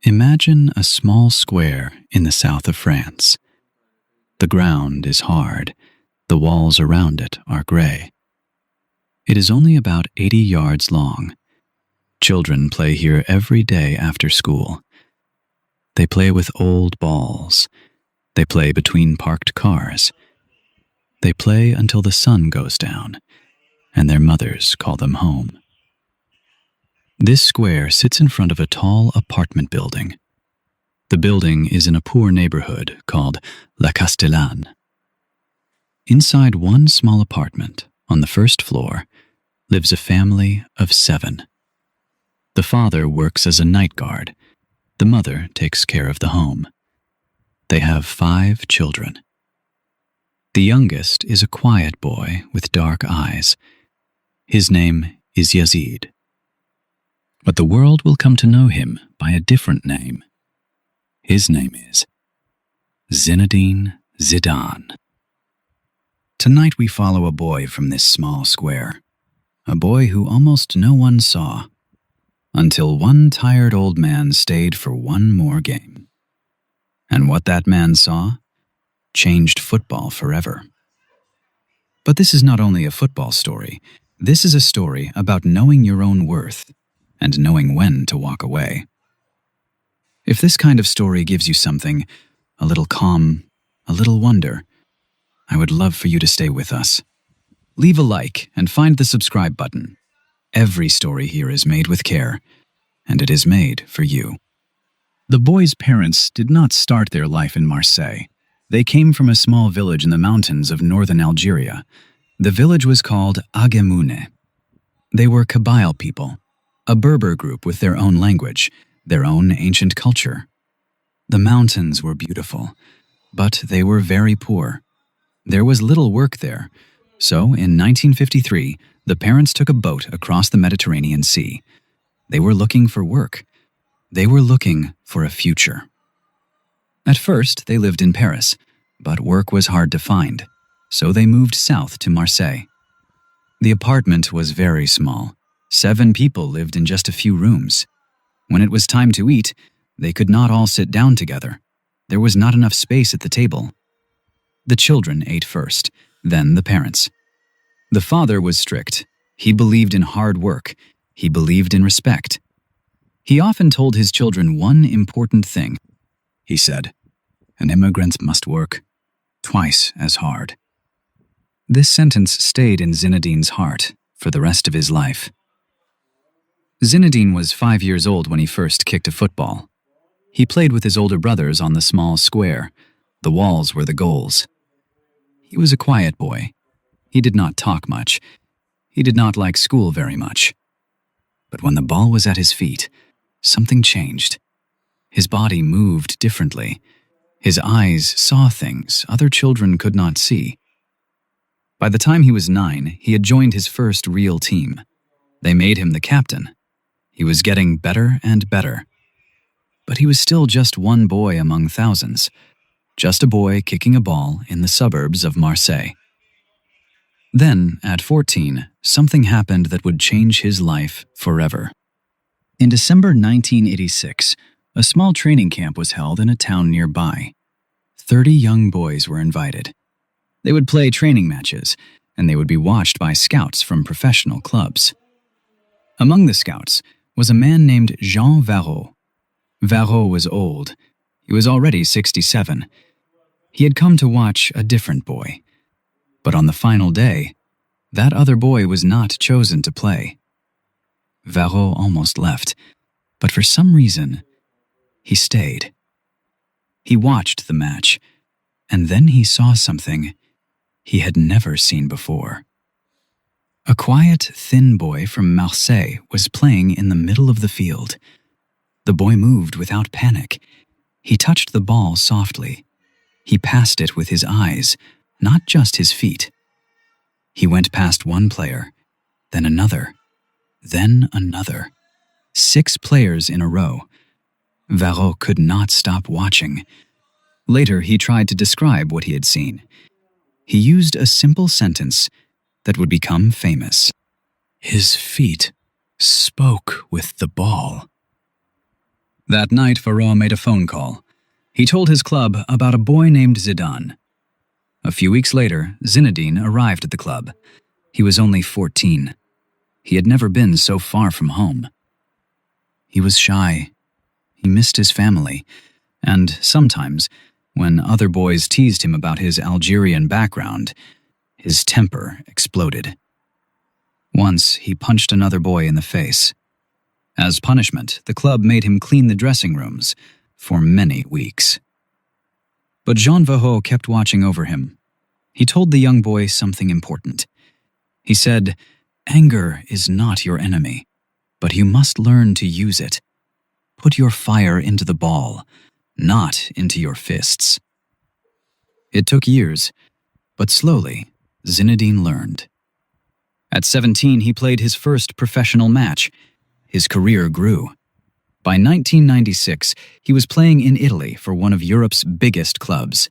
Imagine a small square in the south of France. The ground is hard. The walls around it are gray. It is only about 80 yards long. Children play here every day after school. They play with old balls. They play between parked cars. They play until the sun goes down, and their mothers call them home. This square sits in front of a tall apartment building. The building is in a poor neighborhood called La Castellane. Inside one small apartment, on the first floor, lives a family of 7. The father works as a night guard. The mother takes care of the home. They have 5 children. The youngest is a quiet boy with dark eyes. His name is Yazid. But the world will come to know him by a different name. His name is Zinedine Zidane. Tonight we follow a boy from this small square, a boy who almost no one saw, until one tired old man stayed for one more game. And what that man saw changed football forever. But this is not only a football story. This is a story about knowing your own worth and knowing when to walk away. If this kind of story gives you something, a little calm, a little wonder, I would love for you to stay with us. Leave a like and find the subscribe button. Every story here is made with care, and it is made for you. The boy's parents did not start their life in Marseille. They came from a small village in the mountains of northern Algeria. The village was called Agemoune. They were Kabyle people, a Berber group with their own language, their own ancient culture. The mountains were beautiful, but they were very poor. There was little work there, so in 1953, the parents took a boat across the Mediterranean Sea. They were looking for work. They were looking for a future. At first, they lived in Paris, but work was hard to find, so they moved south to Marseille. The apartment was very small. 7 people lived in just a few rooms. When it was time to eat, they could not all sit down together. There was not enough space at the table. The children ate first, then the parents. The father was strict. He believed in hard work. He believed in respect. He often told his children one important thing. He said, "An immigrant must work twice as hard." This sentence stayed in Zinedine's heart for the rest of his life. Zinedine was 5 years old when he first kicked a football. He played with his older brothers on the small square. The walls were the goals. He was a quiet boy. He did not talk much. He did not like school very much. But when the ball was at his feet, something changed. His body moved differently. His eyes saw things other children could not see. By the time he was 9, he had joined his first real team. They made him the captain. He was getting better and better. But he was still just one boy among thousands, just a boy kicking a ball in the suburbs of Marseille. Then, at 14, something happened that would change his life forever. In December 1986, a small training camp was held in a town nearby. 30 young boys were invited. They would play training matches, and they would be watched by scouts from professional clubs. Among the scouts was a man named Jean Varot. Varot was old. He was already 67. He had come to watch a different boy. But on the final day, that other boy was not chosen to play. Varot almost left, but for some reason, he stayed. He watched the match, and then he saw something he had never seen before. A quiet, thin boy from Marseille was playing in the middle of the field. The boy moved without panic. He touched the ball softly. He passed it with his eyes, not just his feet. He went past one player, then another, then another. 6 players in a row. Varot could not stop watching. Later, he tried to describe what he had seen. He used a simple sentence that would become famous. His feet spoke with the ball. That night, Varane made a phone call. He told his club about a boy named Zidane. A few weeks later, Zinedine arrived at the club. He was only 14. He had never been so far from home. He was shy. He missed his family. And sometimes, when other boys teased him about his Algerian background, his temper exploded. Once, he punched another boy in the face. As punishment, the club made him clean the dressing rooms for many weeks. But Jean Vahot kept watching over him. He told the young boy something important. He said, "Anger is not your enemy, but you must learn to use it. Put your fire into the ball, not into your fists." It took years, but slowly, Zinedine learned. At 17, he played his first professional match. His career grew. By 1996, he was playing in Italy for one of Europe's biggest clubs.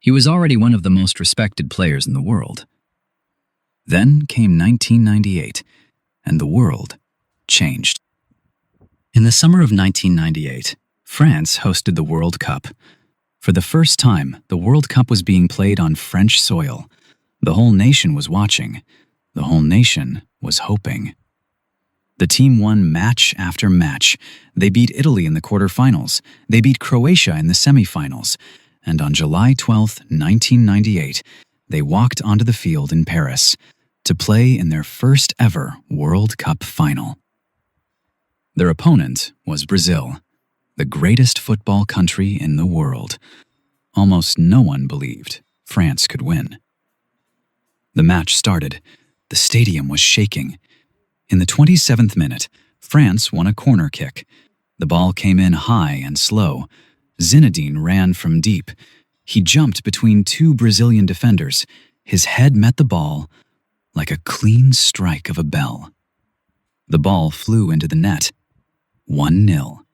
He was already one of the most respected players in the world. Then came 1998, and the world changed. In the summer of 1998, France hosted the World Cup. For the first time, the World Cup was being played on French soil. The whole nation was watching. The whole nation was hoping. The team won match after match. They beat Italy in the quarterfinals. They beat Croatia in the semifinals. And on July 12, 1998, they walked onto the field in Paris to play in their first ever World Cup final. Their opponent was Brazil, the greatest football country in the world. Almost no one believed France could win. The match started. The stadium was shaking. In the 27th minute, France won a corner kick. The ball came in high and slow. Zinedine ran from deep. He jumped between two Brazilian defenders. His head met the ball like a clean strike of a bell. The ball flew into the net. 1-0.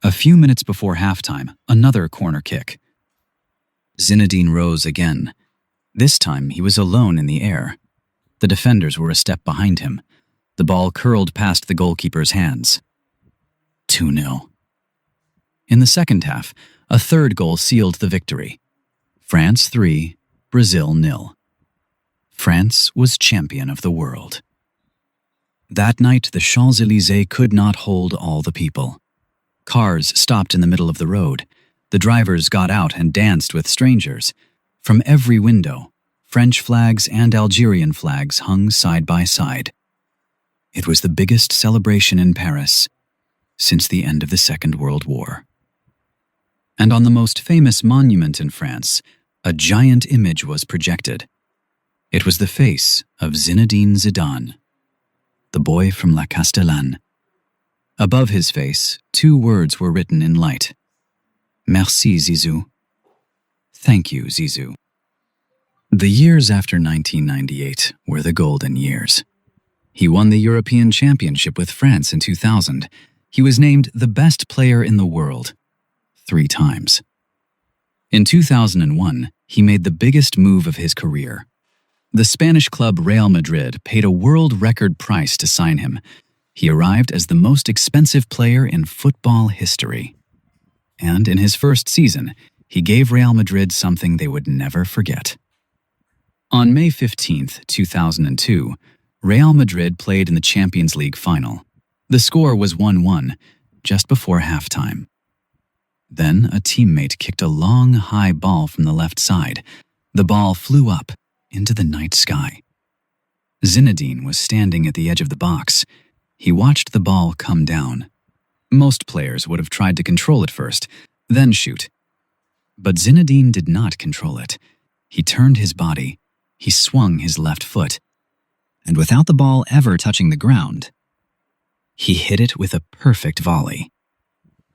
A few minutes before halftime, another corner kick. Zinedine rose again. This time, he was alone in the air. The defenders were a step behind him. The ball curled past the goalkeeper's hands. 2-0. In the second half, a third goal sealed the victory. France 3, Brazil 0. France was champion of the world. That night, the Champs-Élysées could not hold all the people. Cars stopped in the middle of the road. The drivers got out and danced with strangers. From every window, French flags and Algerian flags hung side by side. It was the biggest celebration in Paris since the end of the Second World War. And on the most famous monument in France, a giant image was projected. It was the face of Zinedine Zidane, the boy from La Castellane. Above his face, two words were written in light. Merci, Zizou. Thank you, Zizou. The years after 1998 were the golden years. He won the European Championship with France in 2000. He was named the best player in the world 3 times. In 2001, he made the biggest move of his career. The Spanish club Real Madrid paid a world record price to sign him. He arrived as the most expensive player in football history. And in his first season, he gave Real Madrid something they would never forget. On May 15, 2002, Real Madrid played in the Champions League final. The score was 1-1, just before halftime. Then a teammate kicked a long, high ball from the left side. The ball flew up into the night sky. Zinedine was standing at the edge of the box. He watched the ball come down. Most players would have tried to control it first, then shoot. But Zinedine did not control it. He turned his body. He swung his left foot. And without the ball ever touching the ground, he hit it with a perfect volley.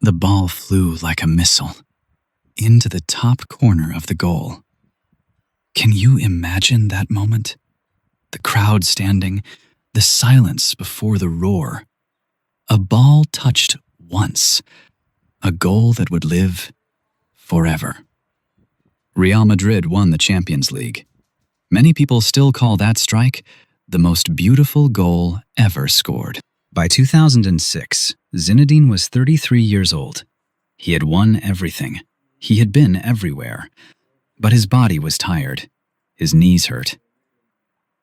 The ball flew like a missile into the top corner of the goal. Can you imagine that moment? The crowd standing, the silence before the roar. A ball touched once, a goal that would live forever. Real Madrid won the Champions League. Many people still call that strike the most beautiful goal ever scored. By 2006, Zinedine was 33 years old. He had won everything. He had been everywhere. But his body was tired. His knees hurt.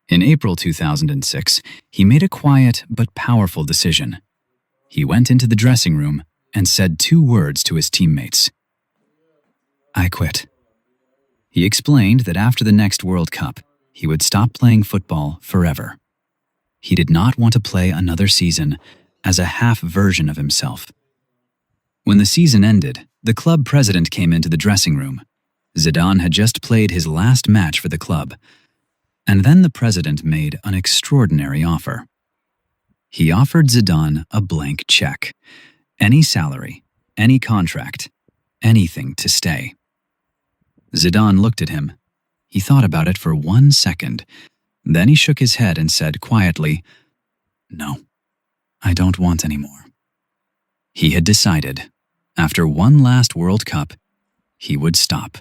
In April 2006, he made a quiet but powerful decision. He went into the dressing room and said 2 words to his teammates. "I quit." He explained that after the next World Cup, he would stop playing football forever. He did not want to play another season as a half version of himself. When the season ended, the club president came into the dressing room. Zidane had just played his last match for the club. And then the president made an extraordinary offer. He offered Zidane a blank check. Any salary, any contract, anything to stay. Zidane looked at him. He thought about it for 1 second. Then he shook his head and said quietly, "No, I don't want any more." He had decided, after one last World Cup, he would stop.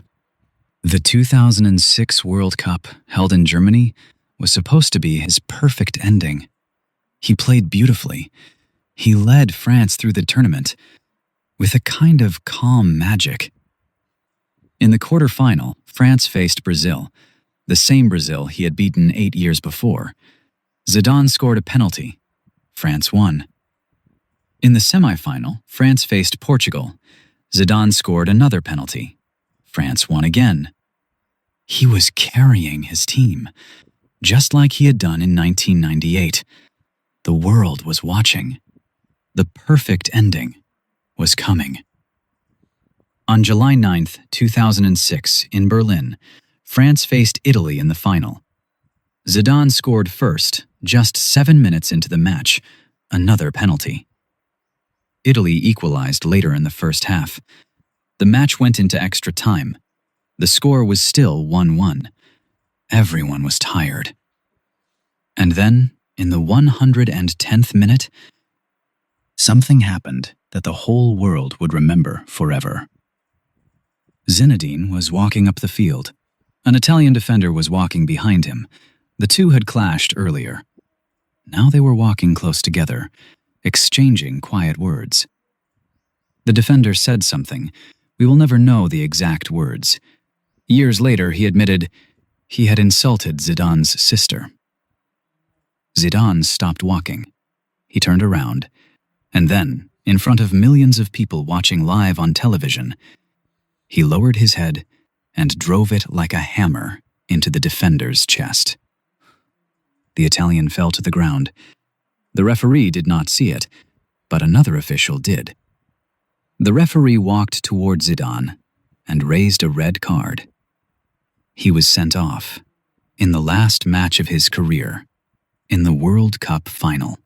The 2006 World Cup, held in Germany, was supposed to be his perfect ending. He played beautifully. He led France through the tournament with a kind of calm magic. In the quarterfinal, France faced Brazil, the same Brazil he had beaten 8 years before. Zidane scored a penalty. France won. In the semifinal, France faced Portugal. Zidane scored another penalty. France won again. He was carrying his team, just like he had done in 1998. The world was watching. The perfect ending was coming. On July 9, 2006, in Berlin, France faced Italy in the final. Zidane scored first, just 7 minutes into the match, another penalty. Italy equalized later in the first half. The match went into extra time. The score was still 1-1. Everyone was tired. And then, in the 110th minute, something happened that the whole world would remember forever. Zinedine was walking up the field. An Italian defender was walking behind him. The two had clashed earlier. Now they were walking close together, exchanging quiet words. The defender said something. We will never know the exact words. Years later, he admitted he had insulted Zidane's sister. Zidane stopped walking. He turned around, and then, in front of millions of people watching live on television, he lowered his head and drove it like a hammer into the defender's chest. The Italian fell to the ground. The referee did not see it, but another official did. The referee walked toward Zidane and raised a red card. He was sent off in the last match of his career, in the World Cup final,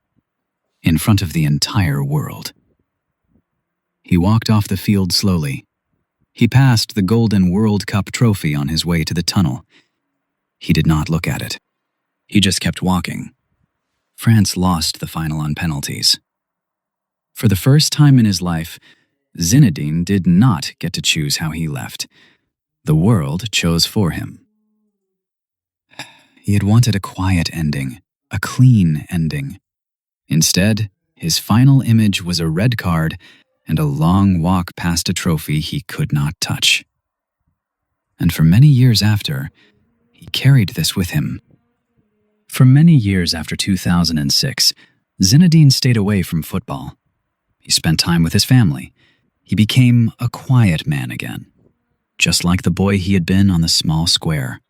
in front of the entire world. He walked off the field slowly. He passed the golden World Cup trophy on his way to the tunnel. He did not look at it. He just kept walking. France lost the final on penalties. For the first time in his life, Zinedine did not get to choose how he left. The world chose for him. He had wanted a quiet ending, a clean ending. Instead, his final image was a red card and a long walk past a trophy he could not touch. And for many years after, he carried this with him. For many years after 2006, Zinedine stayed away from football. He spent time with his family. He became a quiet man again, just like the boy he had been on the small square.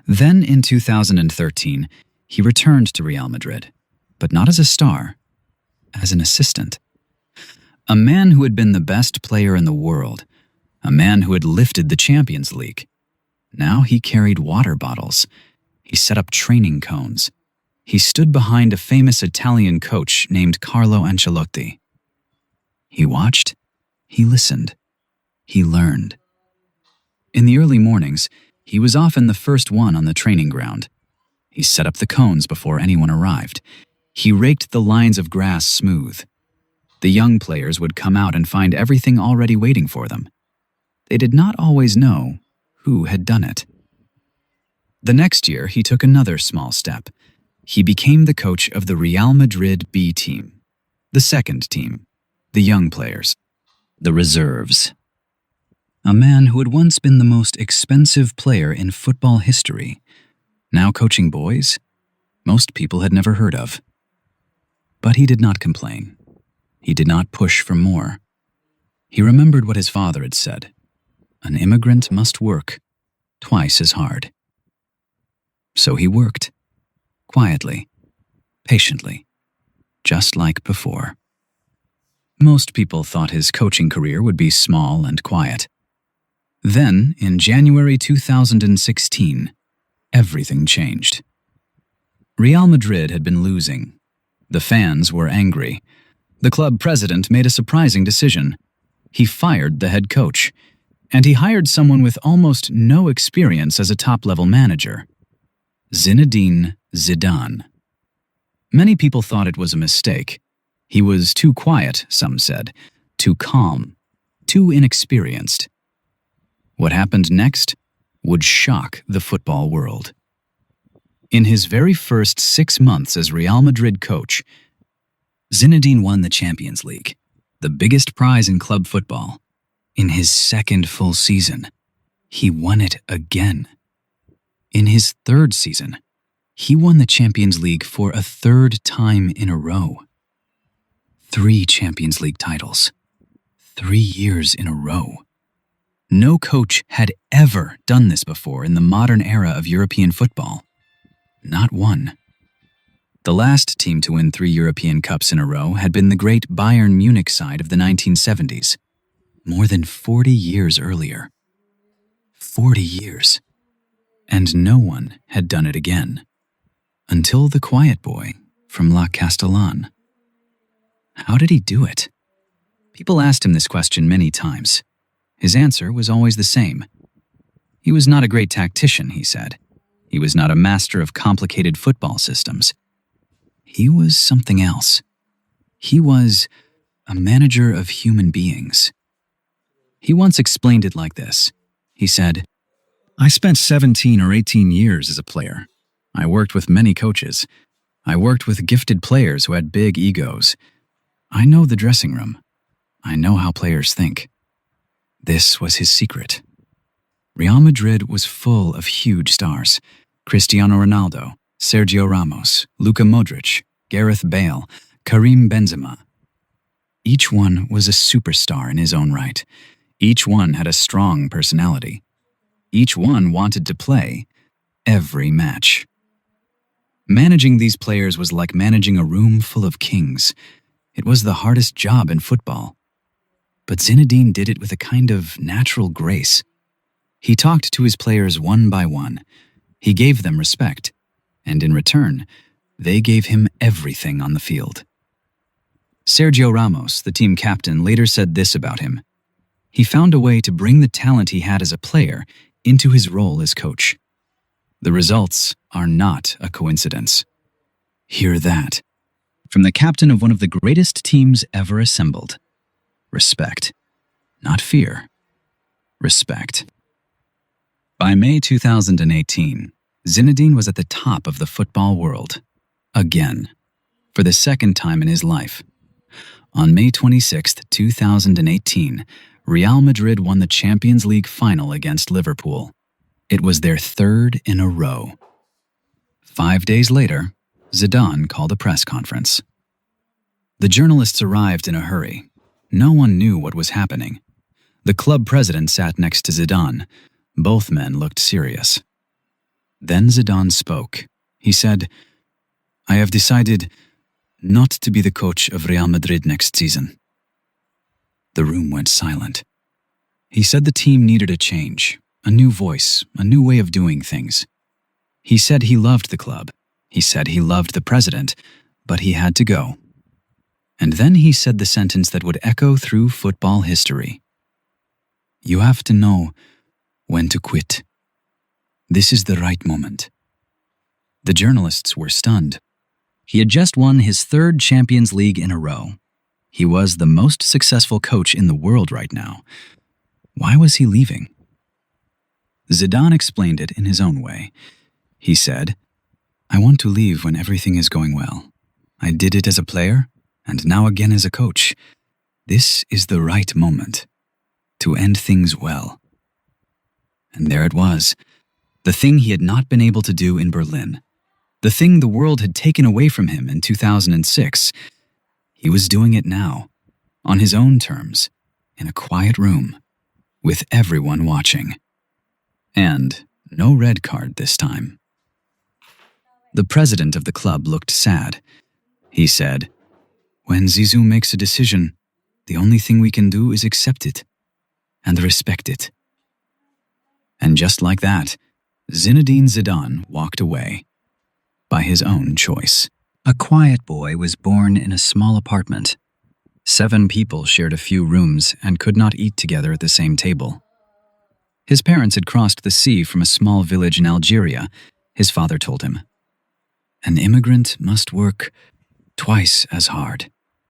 Then in 2013, he returned to Real Madrid, but not as a star, as an assistant. A man who had been the best player in the world, a man who had lifted the Champions League. Now he carried water bottles. He set up training cones. He stood behind a famous Italian coach named Carlo Ancelotti. He watched, he listened, he learned. In the early mornings, he was often the first one on the training ground. He set up the cones before anyone arrived. He raked the lines of grass smooth. The young players would come out and find everything already waiting for them. They did not always know who had done it. The next year, he took another small step. He became the coach of the Real Madrid B team, The second team, the young players, the reserves. A man who had once been the most expensive player in football history, now coaching boys most people had never heard of. But he did not complain. He did not push for more. He remembered what his father had said. An immigrant must work twice as hard. So he worked, quietly, patiently, just like before. Most people thought his coaching career would be small and quiet. Then, in January 2016, everything changed. Real Madrid had been losing. The fans were angry. The club president made a surprising decision. He fired the head coach, and he hired someone with almost no experience as a top-level manager, Zinedine Zidane. Many people thought it was a mistake. He was too quiet, some said, too calm, too inexperienced. What happened next would shock the football world. In his very first 6 months as Real Madrid coach, Zinedine won the Champions League, the biggest prize in club football. In his second full season, he won it again. In his third season, he won the Champions League for a third time in a row. 3 Champions League titles, 3 years in a row. No coach had ever done this before in the modern era of European football. Not one. The last team to win 3 European Cups in a row had been the great Bayern Munich side of the 1970s, more than 40 years earlier. 40 years. And no one had done it again. Until the quiet boy from La Castellane. How did he do it? People asked him this question many times. His answer was always the same. He was not a great tactician, he said. He was not a master of complicated football systems. He was something else. He was a manager of human beings. He once explained it like this. He said, "I spent 17 or 18 years as a player. I worked with many coaches. I worked with gifted players who had big egos. I know the dressing room. I know how players think." This was his secret. Real Madrid was full of huge stars. Cristiano Ronaldo, Sergio Ramos, Luka Modric, Gareth Bale, Karim Benzema. Each one was a superstar in his own right. Each one had a strong personality. Each one wanted to play every match. Managing these players was like managing a room full of kings. It was the hardest job in football. But Zinedine did it with a kind of natural grace. He talked to his players one by one. He gave them respect, and in return, they gave him everything on the field. Sergio Ramos, the team captain, later said this about him. He found a way to bring the talent he had as a player into his role as coach. The results are not a coincidence. Hear that. From the captain of one of the greatest teams ever assembled. Respect. Not fear. Respect. By May 2018, Zinedine was at the top of the football world. Again. For the second time in his life. On May 26, 2018, Real Madrid won the Champions League final against Liverpool. It was their third in a row. 5 days later, Zidane called a press conference. The journalists arrived in a hurry. No one knew what was happening. The club president sat next to Zidane. Both men looked serious. Then Zidane spoke. He said, "I have decided not to be the coach of Real Madrid next season." The room went silent. He said the team needed a change, a new voice, a new way of doing things. He said he loved the club. He said he loved the president, but he had to go. And then he said the sentence that would echo through football history. "You have to know when to quit. This is the right moment." The journalists were stunned. He had just won his third Champions League in a row. He was the most successful coach in the world right now. Why was he leaving? Zidane explained it in his own way. He said, "I want to leave when everything is going well. I did it as a player, and now again as a coach. This is the right moment to end things well. And there it was, the thing he had not been able to do in Berlin, the thing the world had taken away from him in 2006. He was doing it now, on his own terms, in a quiet room, with everyone watching. And no red card this time. The president of the club looked sad. He said, "When Zizou makes a decision, the only thing we can do is accept it and respect it." And just like that, Zinedine Zidane walked away, by his own choice. A quiet boy was born in a small apartment. 7 people shared a few rooms and could not eat together at the same table. His parents had crossed the sea from a small village in Algeria, his father told him. An immigrant must work twice as hard.